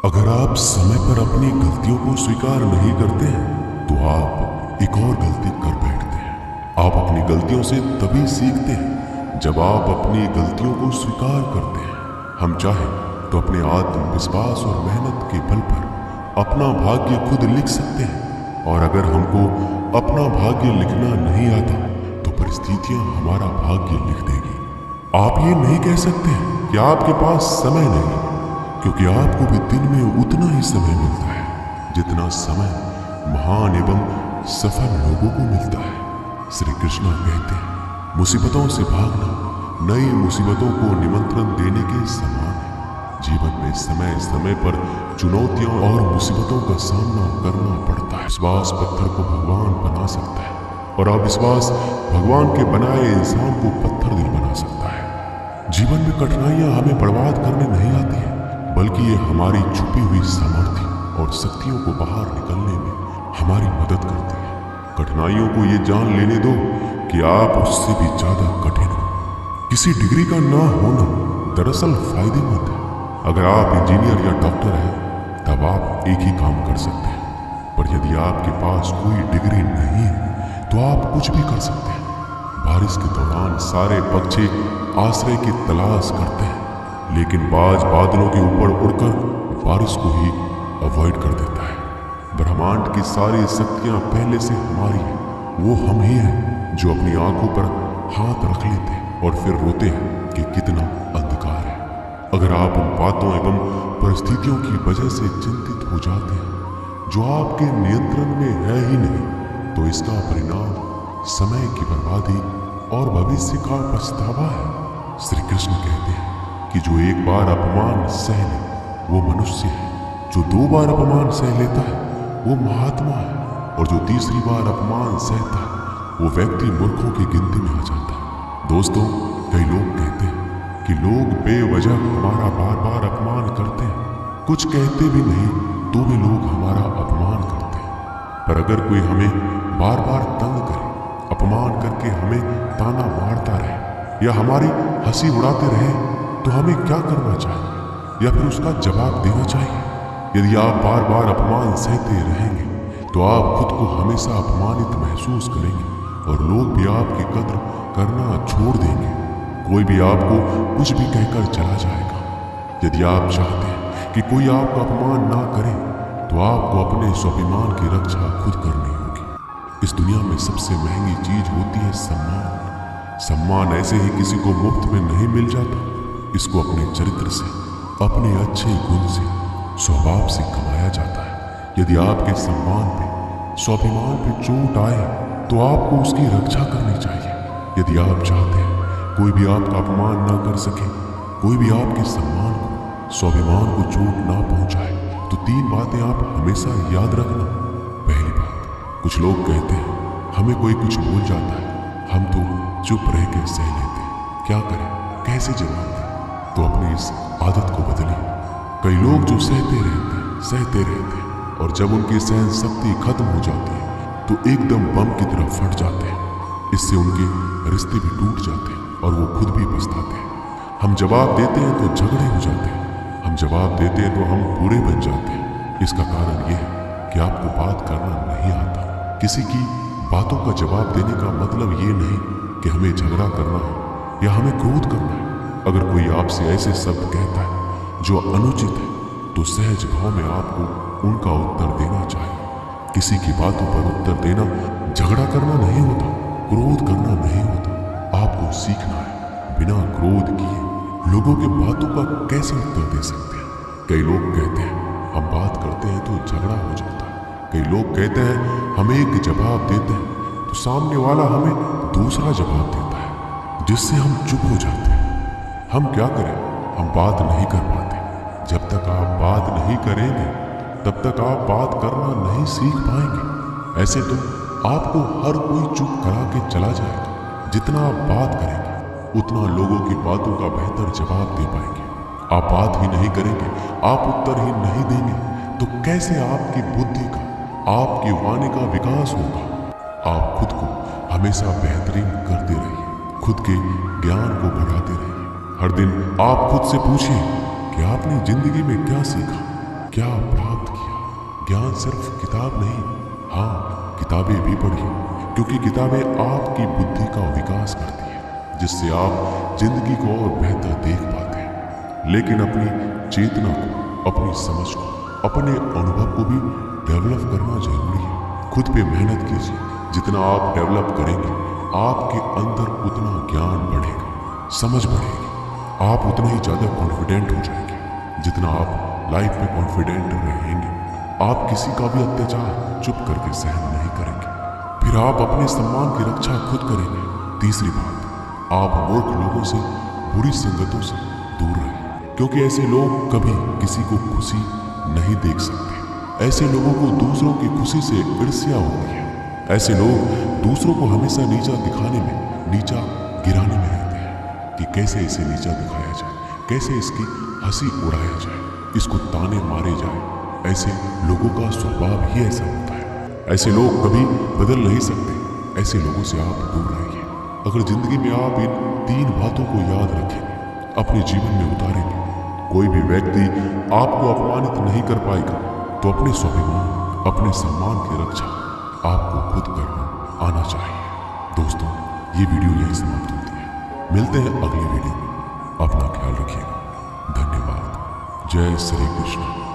अगर आप समय पर अपनी गलतियों को स्वीकार नहीं करते हैं तो आप एक और गलती कर बैठते हैं। आप अपनी गलतियों से तभी सीखते हैं जब आप अपनी गलतियों को स्वीकार करते हैं। हम चाहें तो अपने आत्मविश्वास और मेहनत के बल पर अपना भाग्य खुद लिख सकते हैं, और अगर हमको अपना भाग्य लिखना नहीं आता तो परिस्थितियां हमारा भाग्य लिख देगी। आप ये नहीं कह सकते हैं कि आपके पास समय नहीं, क्योंकि आपको भी दिन में उतना ही समय मिलता है जितना समय महान एवं सफल लोगों को मिलता है। श्री कृष्ण कहते हैं, मुसीबतों से भागना नई मुसीबतों को निमंत्रण देने के समान है। जीवन में समय समय पर चुनौतियों और मुसीबतों का सामना करना पड़ता है। विश्वास पत्थर को भगवान बना सकता है, और अविश्वास भगवान के बनाए इंसान को पत्थर दिल बना सकता है। जीवन में कठिनाइयां हमें बर्बाद करने नहीं आती है, बल्कि ये हमारी छुपी हुई सामर्थ्य और शक्तियों को बाहर निकलने में हमारी मदद करती है। कठिनाइयों को ये जान लेने दो कि आप उससे भी ज्यादा कठिन हो। किसी डिग्री का ना होना दरअसल फायदेमंद है। अगर आप इंजीनियर या डॉक्टर हैं तब आप एक ही काम कर सकते हैं, पर यदि आपके पास कोई डिग्री नहीं है तो आप कुछ भी कर सकते हैं। बारिश के दौरान सारे पक्षी आश्रय की तलाश करते हैं, लेकिन बाज बादलों के ऊपर उड़कर बारिश को ही अवॉइड कर देता है। ब्रह्मांड की सारी शक्तियां पहले से हमारी हैं। वो हम ही हैं जो अपनी आंखों पर हाथ रख लेते हैं और फिर रोते हैं कि कितना अंधकार है। अगर आप उन बातों एवं परिस्थितियों की वजह से चिंतित हो जाते हैं जो आपके नियंत्रण में है ही नहीं, तो इसका परिणाम समय की बर्बादी और भविष्य का पछतावा है। श्री कृष्ण कहते हैं कि जो एक बार अपमान सह ले वो मनुष्य है, जो दो बार अपमान सह लेता है वो महात्मा है, और जो तीसरी बार अपमान सहता है वो व्यक्ति मूर्खों की गिनती में आ जाता है। दोस्तों, कई लोग कहते हैं कि लोग बेवजह हमारा बार बार अपमान करते हैं, कुछ कहते भी नहीं तो भी लोग हमारा अपमान करते हैं। पर अगर कोई हमें बार बार तंग करे, अपमान करके हमें ताना मारता रहे या हमारी हंसी उड़ाते रहे, तो हमें क्या करना चाहिए या फिर उसका जवाब देना चाहिए? यदि आप बार बार अपमान सहते रहेंगे तो आप खुद को हमेशा अपमानित महसूस करेंगे, और लोग भी आपकी कद्र करना छोड़ देंगे। कोई भी आपको कुछ भी कहकर चला जाएगा। यदि आप चाहते हैं कि कोई आपका अपमान ना करे तो आपको अपने स्वाभिमान की रक्षा खुद करनी होगी। इस दुनिया में सबसे महंगी चीज होती है सम्मान। सम्मान ऐसे ही किसी को मुफ्त में नहीं मिल जाता। इसको अपने चरित्र से, अपने अच्छे गुण से, स्वभाव से कमाया जाता है। यदि आपके सम्मान पे, स्वाभिमान पे चोट आए तो आपको उसकी रक्षा करनी चाहिए। यदि आप चाहते हैं कोई भी आपका अपमान ना कर सके, कोई भी आपके सम्मान को, स्वाभिमान को चोट ना पहुंचाए, तो 3 बातें आप हमेशा याद रखना। पहली बात, कुछ लोग कहते हैं हमें कोई कुछ बोल जाता है, हम तो चुप रह के सह लेते हैं। क्या करें, कैसे जवाब दें? तो अपनी इस आदत को बदलिए। कई लोग जो सहते रहते हैं, और जब उनकी सहन शक्ति खत्म हो जाती है तो एकदम बम की तरह फट जाते हैं। इससे उनके रिश्ते भी टूट जाते हैं और वो खुद भी पछताते हैं। हम जवाब देते हैं तो झगड़े हो जाते हैं, हम जवाब देते हैं तो हम बुरे बन जाते हैं। इसका कारण यह है कि आपको बात करना नहीं आता। किसी की बातों का जवाब देने का मतलब ये नहीं कि हमें झगड़ा करना है या हमें क्रोध करना है। अगर कोई आपसे ऐसे शब्द कहता है जो अनुचित है तो सहज भाव में आपको उनका उत्तर देना चाहिए। किसी की बातों पर उत्तर देना झगड़ा करना नहीं होता, क्रोध करना नहीं होता। आपको सीखना है बिना क्रोध किए लोगों के बातों का कैसे उत्तर दे सकते हैं। कई लोग कहते हैं हम बात करते हैं तो झगड़ा हो जाता है। कई लोग कहते हैं हम एक जवाब देते हैं तो सामने वाला हमें दूसरा जवाब देता है, जिससे हम चुप हो जाते हैं। हम क्या करें, हम बात नहीं कर पाते। जब तक आप बात नहीं करेंगे तब तक आप बात करना नहीं सीख पाएंगे। ऐसे तो आपको हर कोई चुप करा के चला जाएगा। जितना आप बात करेंगे उतना लोगों की बातों का बेहतर जवाब दे पाएंगे। आप बात ही नहीं करेंगे, आप उत्तर ही नहीं देंगे, तो कैसे आपकी बुद्धि का, आपकी वाणी का विकास होगा? आप खुद को हमेशा बेहतरीन करते रहिए, खुद के ज्ञान को बढ़ाते रहिए। हर दिन आप खुद से पूछिए कि आपने जिंदगी में क्या सीखा, क्या प्राप्त किया। ज्ञान सिर्फ किताब नहीं, हाँ किताबें भी पढ़िए, क्योंकि किताबें आपकी बुद्धि का विकास करती है, जिससे आप जिंदगी को और बेहतर देख पाते हैं। लेकिन अपनी चेतना को, अपनी समझ को, अपने अनुभव को भी डेवलप करना जरूरी है। खुद पे मेहनत कीजिए। जितना आप डेवलप करेंगे, आपके अंदर उतना ज्ञान बढ़ेगा, समझ बढ़ेगी, आप उतना ही ज़्यादा कॉन्फिडेंट हो जाएंगे। जितना आप लाइफ में कॉन्फिडेंट रहेंगे, आप किसी का भी अत्याचार चुप करके सहन नहीं करेंगे। फिर आप अपने सम्मान की रक्षा खुद करेंगे। तीसरी बात, आप मूर्ख लोगों से, बुरी संगतों से दूर रहें, क्योंकि ऐसे लोग कभी किसी को खुशी नहीं देख सकते। ऐसे लोगों को दूसरों की खुशी से ईर्ष्या होती है। ऐसे लोग दूसरों को हमेशा नीचा दिखाने में, नीचा गिराने में रहते हैं कि कैसे इसे नीचा दिखाया जाए, कैसे इसकी हंसी उड़ाया जाए, इसको ताने मारे जाए। ऐसे लोगों का स्वभाव ही ऐसा होता है। ऐसे लोग कभी बदल नहीं सकते। ऐसे लोगों से आप दूर रहिए। अगर जिंदगी में आप इन 3 बातों को याद रखेंगे, अपने जीवन में उतारेंगे, कोई भी व्यक्ति आपको अपमानित नहीं कर पाएगा। तो अपने स्वाभिमान, अपने सम्मान की रक्षा आपको खुद करना आना चाहिए। दोस्तों, ये वीडियो यहीं समाप्त होती है। मिलते हैं अगले वीडियो में। अपना ख्याल रखिएगा। धन्यवाद। जय श्री कृष्ण।